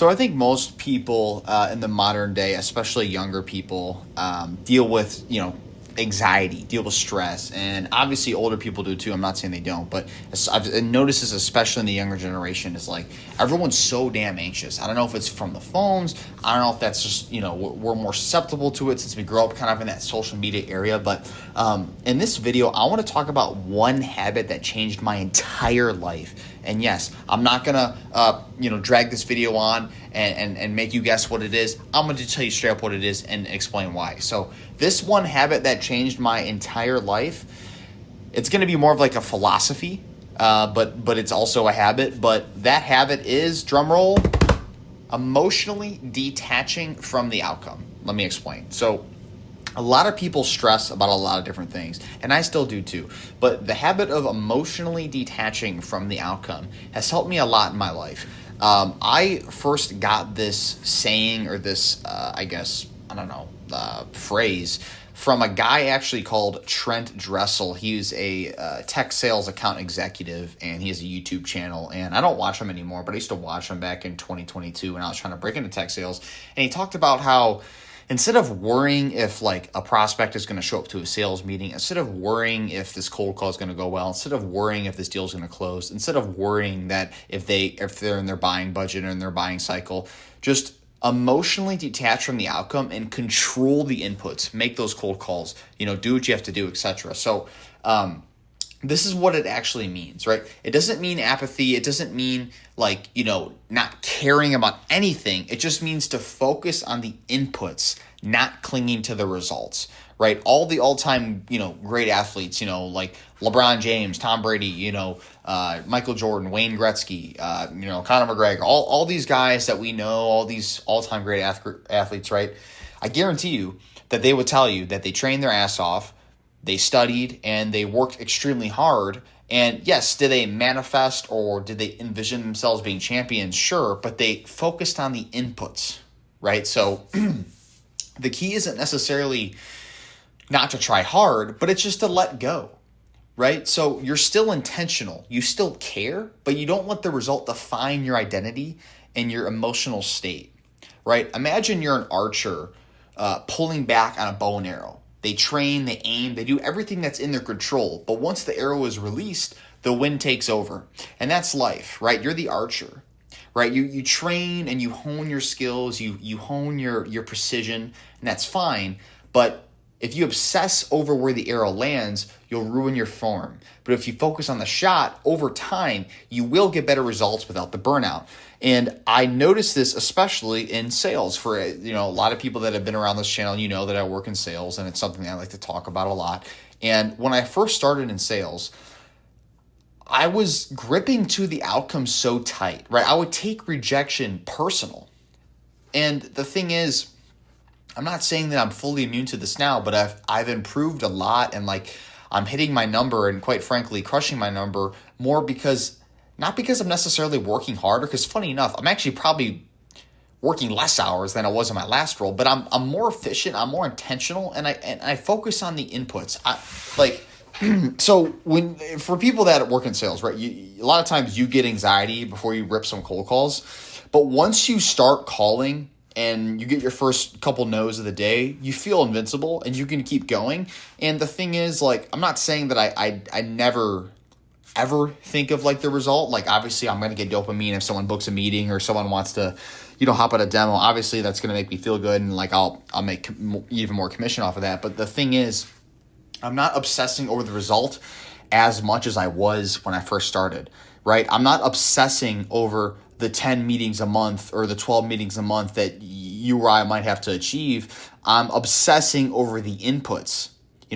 So I think most people in the modern day, especially younger people, deal with, anxiety, deal with stress. And obviously older people do too. I'm not saying they don't. But I've noticed this, especially in the younger generation, is like everyone's so damn anxious. I don't know if it's from the phones. I don't know if that's just, we're more susceptible to it since we grow up kind of in that social media area. But in this video, I want to talk about one habit that changed my entire life. And yes, I'm not going to, drag this video on and make you guess what it is. I'm going to tell you straight up what it is and explain why. So this one habit that changed my entire life, it's going to be more of like a philosophy, but it's also a habit. But that habit is, drumroll, emotionally detaching from the outcome. Let me explain. So a lot of people stress about a lot of different things, and I still do too. But the habit of emotionally detaching from the outcome has helped me a lot in my life. I first got this saying or this, phrase from a guy actually called Trent Dressel. He's a tech sales account executive, and he has a YouTube channel. And I don't watch him anymore, but I used to watch him back in 2022 when I was trying to break into tech sales. And he talked about how instead of worrying if like a prospect is going to show up to a sales meeting, instead of worrying if this cold call is going to go well, instead of worrying if this deal is going to close, instead of worrying that if they're in their buying budget or in their buying cycle, just emotionally detach from the outcome and control the inputs, make those cold calls, do what you have to do, etc. So, this is what it actually means, right? It doesn't mean apathy. It doesn't mean not caring about anything. It just means to focus on the inputs, not clinging to the results, right? All the all-time, great athletes, like LeBron James, Tom Brady, Michael Jordan, Wayne Gretzky, Conor McGregor, all these guys that we know, all these all-time great athletes, right? I guarantee you that they would tell you that they trained their ass off, they studied, and they worked extremely hard. And yes, did they manifest or did they envision themselves being champions? Sure, but they focused on the inputs, right? So the key isn't necessarily not to try hard, but it's just to let go, right? So you're still intentional. You still care, but you don't let the result define your identity and your emotional state, right? Imagine you're an archer pulling back on a bow and arrow. They train, they aim, they do everything that's in their control. But once the arrow is released, the wind takes over. And that's life, right? You're the archer, right? You train and you hone your skills, you hone your precision, and that's fine. But if you obsess over where the arrow lands, you'll ruin your form. But if you focus on the shot, over time, you will get better results without the burnout. And I noticed this especially in sales. For a lot of people that have been around this channel, that I work in sales, and it's something that I like to talk about a lot. And when I first started in sales, I was gripping to the outcome so tight, right? I would take rejection personal. And the thing is, I'm not saying that I'm fully immune to this now, but I've improved a lot, and I'm hitting my number and quite frankly crushing my number more not because I'm necessarily working harder, because funny enough, I'm actually probably working less hours than I was in my last role, but I'm more efficient, I'm more intentional, and I focus on the inputs. So for people that work in sales, right, a lot of times you get anxiety before you rip some cold calls, but once you start calling and you get your first couple no's of the day, you feel invincible and you can keep going. And the thing is, I'm not saying that I never ever think of the result. Obviously I'm going to get dopamine if someone books a meeting or someone wants to, hop on a demo. Obviously that's going to make me feel good, and I'll make even more commission off of that. But the thing is, I'm not obsessing over the result as much as I was when I first started, right? I'm not obsessing over the 10 meetings a month or the 12 meetings a month that you or I might have to achieve. I'm obsessing over the inputs.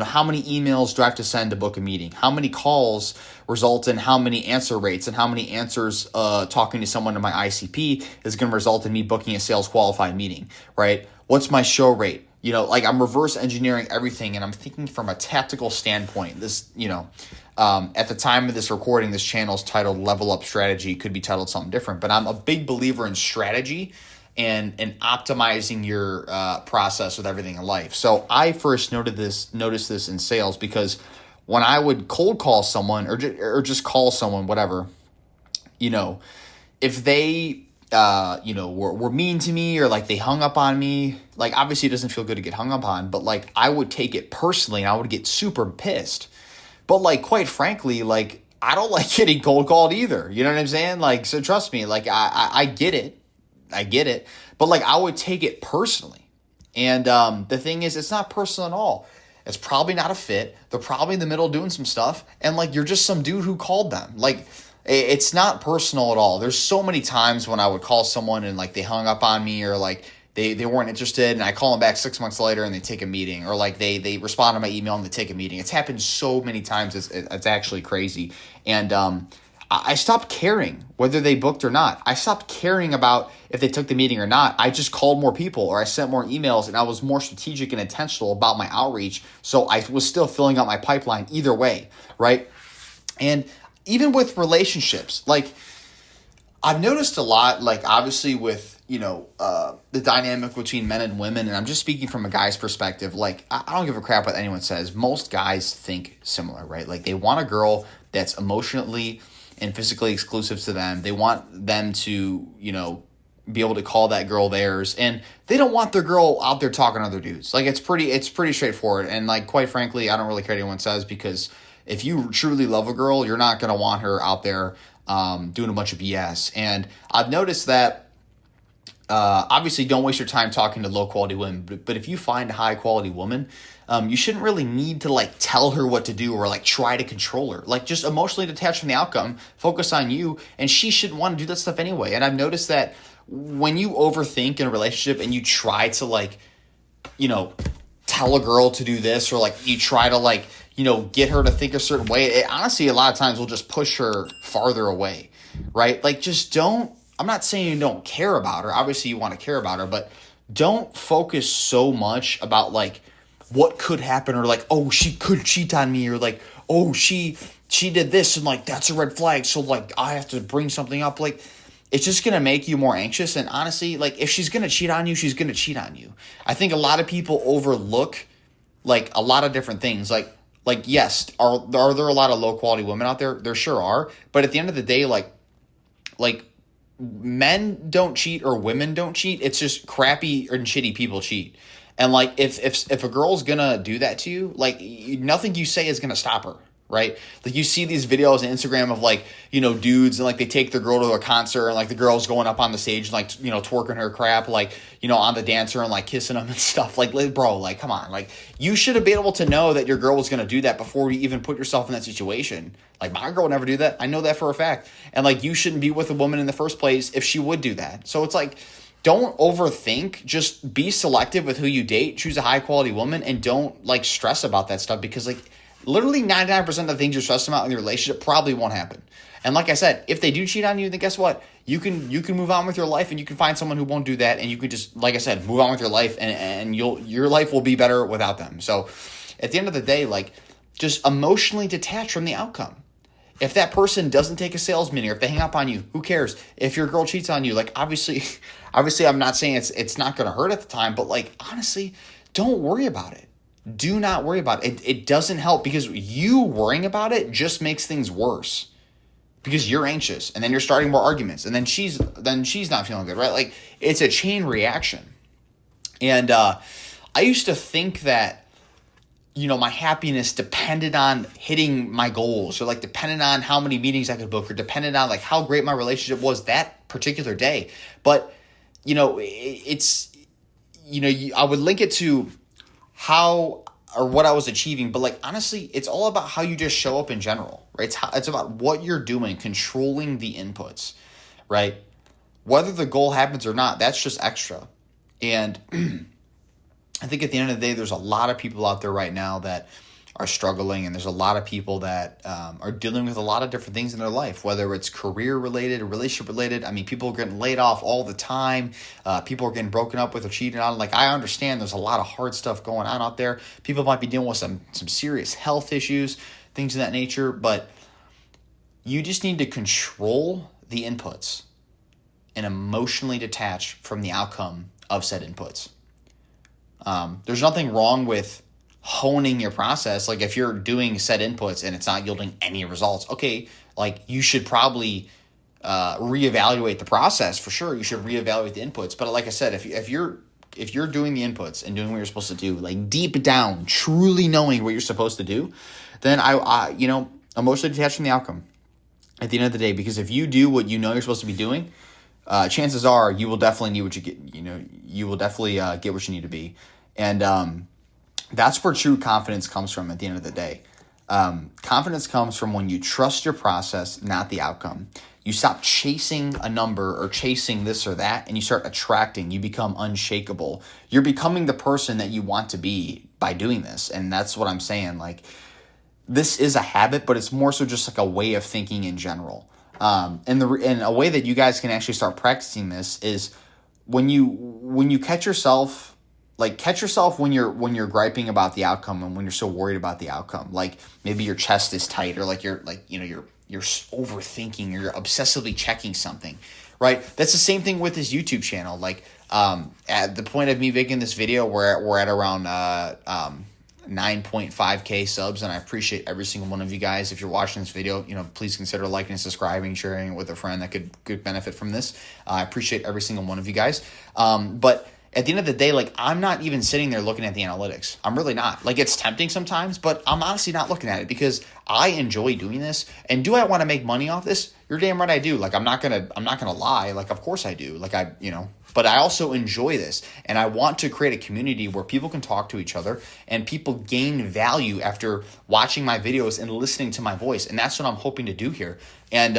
How many emails do I have to send to book a meeting? How many calls result in how many answer rates, and how many answers talking to someone in my ICP is going to result in me booking a sales qualified meeting, right? What's my show rate? I'm reverse engineering everything, and I'm thinking from a tactical standpoint. This, at the time of this recording, this channel is titled Level Up Strategy. Could be titled something different, but I'm a big believer in strategy and optimizing your process with everything in life. So I first noticed this in sales because when I would cold call someone or just call someone, whatever, if they were mean to me, or like they hung up on me. Like, obviously it doesn't feel good to get hung up on, but like I would take it personally and I would get super pissed. But like, quite frankly, like I don't like getting cold called either. You know what I'm saying? Like, so trust me, like I get it. I get it. But like I would take it personally. And the thing is, it's not personal at all. It's probably not a fit. They're probably in the middle doing some stuff. And like, you're just some dude who called them. Like, it's not personal at all. There's so many times when I would call someone and like they hung up on me, or like they weren't interested, and I call them back 6 months later and they take a meeting, or like they respond to my email and they take a meeting. It's happened so many times. It's actually crazy. And I stopped caring whether they booked or not. I stopped caring about if they took the meeting or not. I just called more people, or I sent more emails, and I was more strategic and intentional about my outreach. So I was still filling up my pipeline either way, right? And even with relationships, like I've noticed a lot, like obviously with, the dynamic between men and women, and I'm just speaking from a guy's perspective, like I don't give a crap what anyone says. Most guys think similar, right? Like they want a girl that's emotionally and physically exclusive to them. They want them to, be able to call that girl theirs, and they don't want their girl out there talking to other dudes. Like it's pretty straightforward. And like, quite frankly, I don't really care what anyone says, because if you truly love a girl, you're not going to want her out there doing a bunch of BS. And I've noticed that, obviously, don't waste your time talking to low-quality women. But if you find a high-quality woman, you shouldn't really need to, like, tell her what to do or, like, try to control her. Like, just emotionally detach from the outcome, focus on you, and she shouldn't want to do that stuff anyway. And I've noticed that when you overthink in a relationship and you try to, like, tell a girl to do this, or, like, you try to, like, get her to think a certain way, it honestly, a lot of times will just push her farther away, right? Like, just don't, I'm not saying you don't care about her. Obviously, you want to care about her, but don't focus so much about, like, what could happen, or, like, oh, she could cheat on me, or, like, oh, she did this, and, like, that's a red flag, so, like, I have to bring something up. Like, it's just going to make you more anxious. And honestly, like, if she's going to cheat on you, she's going to cheat on you. I think a lot of people overlook, like, a lot of different things. Like, yes, are there a lot of low quality women out there? There sure are. But at the end of the day, like men don't cheat or women don't cheat. It's just crappy and shitty people cheat. And like, if a girl's gonna do that to you, like, nothing you say is gonna stop her, right? Like, you see these videos on Instagram of, like, dudes, and like they take their girl to a concert, and like the girl's going up on the stage and, like, twerking her crap, like, on the dancer, and like kissing them and stuff. Like, bro, like, come on. Like, you should have been able to know that your girl was going to do that before you even put yourself in that situation. Like, my girl would never do that. I know that for a fact. And like, you shouldn't be with a woman in the first place if she would do that. So it's like, don't overthink. Just be selective with who you date. Choose a high quality woman, and don't, like, stress about that stuff, because, like, literally 99% of the things you're stressed about in your relationship probably won't happen. And like I said, if they do cheat on you, then guess what? You can move on with your life, and you can find someone who won't do that, and you can just, like I said, move on with your life, and your life will be better without them. So at the end of the day, like, just emotionally detach from the outcome. If that person doesn't take a sales meeting, or if they hang up on you, who cares? If your girl cheats on you, like, obviously I'm not saying it's not going to hurt at the time, but, like, honestly, don't worry about it. Do not worry about it. It doesn't help, because you worrying about it just makes things worse, because you're anxious, and then you're starting more arguments, and then she's not feeling good, right? Like, it's a chain reaction. And I used to think that, my happiness depended on hitting my goals, or like depended on how many meetings I could book, or depended on like how great my relationship was that particular day. But, it's, I would link it to how or what I was achieving, but like, honestly, it's all about how you just show up in general, right? It's about what you're doing, controlling the inputs, right? Whether the goal happens or not, that's just extra. And I think at the end of the day, there's a lot of people out there right now that are struggling, and there's a lot of people that are dealing with a lot of different things in their life, whether it's career related or relationship related. I mean, people are getting laid off all the time. People are getting broken up with or cheated on. Like, I understand there's a lot of hard stuff going on out there. People might be dealing with some serious health issues, things of that nature, but you just need to control the inputs and emotionally detach from the outcome of said inputs. There's nothing wrong with honing your process. Like, if you're doing set inputs and it's not yielding any results, okay, like, you should probably reevaluate the process for sure. You should reevaluate the inputs. But like I said, if you're doing the inputs and doing what you're supposed to do, like deep down, truly knowing what you're supposed to do, then I emotionally detached from the outcome at the end of the day. Because if you do what you know you're supposed to be doing, chances are you will definitely need what you get. You will definitely get what you need to be, and that's where true confidence comes from. At the end of the day, confidence comes from when you trust your process, not the outcome. You stop chasing a number or chasing this or that, and you start attracting. You become unshakable. You're becoming the person that you want to be by doing this, and that's what I'm saying. Like, this is a habit, but it's more so just like a way of thinking in general. And a way that you guys can actually start practicing this is when you catch yourself when you're griping about the outcome and when you're so worried about the outcome. Like maybe your chest is tight, or you're overthinking, or you're obsessively checking something, right? That's the same thing with this YouTube channel. Like at the point of me making this video, we're at around 9.5k subs, and I appreciate every single one of you guys. If you're watching this video, please consider liking and subscribing, sharing it with a friend that could benefit from this. I appreciate every single one of you guys. But at the end of the day, like, I'm not even sitting there looking at the analytics. I'm really not. Like, it's tempting sometimes, but I'm honestly not looking at it because I enjoy doing this. And do I want to make money off this? You're damn right I do. Like, I'm not gonna lie. Like, of course I do. Like, but I also enjoy this, and I want to create a community where people can talk to each other and people gain value after watching my videos and listening to my voice. And that's what I'm hoping to do here. And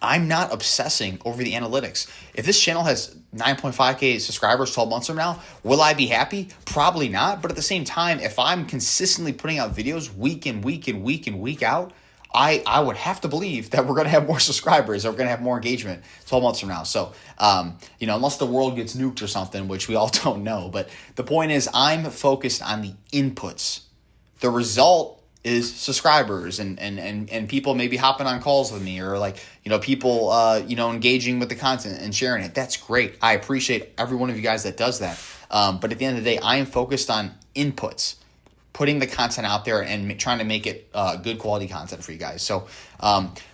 I'm not obsessing over the analytics. If this channel has 9.5k subscribers 12 months from now, will I be happy? Probably not. But at the same time, if I'm consistently putting out videos week in, week in, week in, week out, I would have to believe that we're going to have more subscribers, or we're going to have more engagement 12 months from now. So, unless the world gets nuked or something, which we all don't know. But the point is, I'm focused on the inputs. The result is subscribers and people maybe hopping on calls with me, or people engaging with the content and sharing it. That's great. I appreciate every one of you guys that does that. But at the end of the day, I am focused on inputs, putting the content out there and trying to make it good quality content for you guys. So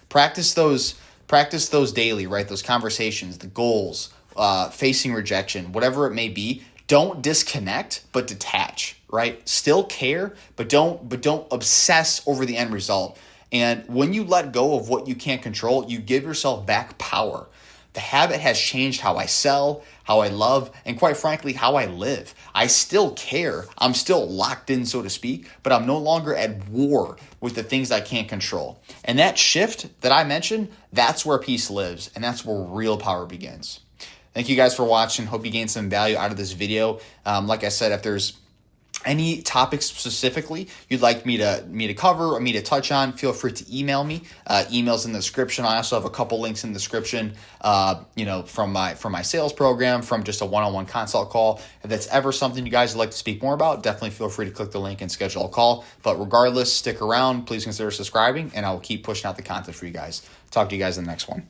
practice those daily, right? Those conversations, the goals, facing rejection, whatever it may be. Don't disconnect, but detach, right? Still care, but don't obsess over the end result. And when you let go of what you can't control, you give yourself back power. The habit has changed how I sell, how I love, and quite frankly, how I live. I still care. I'm still locked in, so to speak, but I'm no longer at war with the things I can't control. And that shift that I mentioned, that's where peace lives, and that's where real power begins. Thank you guys for watching. Hope you gained some value out of this video. Like I said, if there's any topics specifically you'd like me to cover or me to touch on, feel free to email me. Email's in the description. I also have a couple links in the description, from my sales program, from just a one-on-one consult call. If that's ever something you guys would like to speak more about, definitely feel free to click the link and schedule a call. But regardless, stick around. Please consider subscribing, and I will keep pushing out the content for you guys. Talk to you guys in the next one.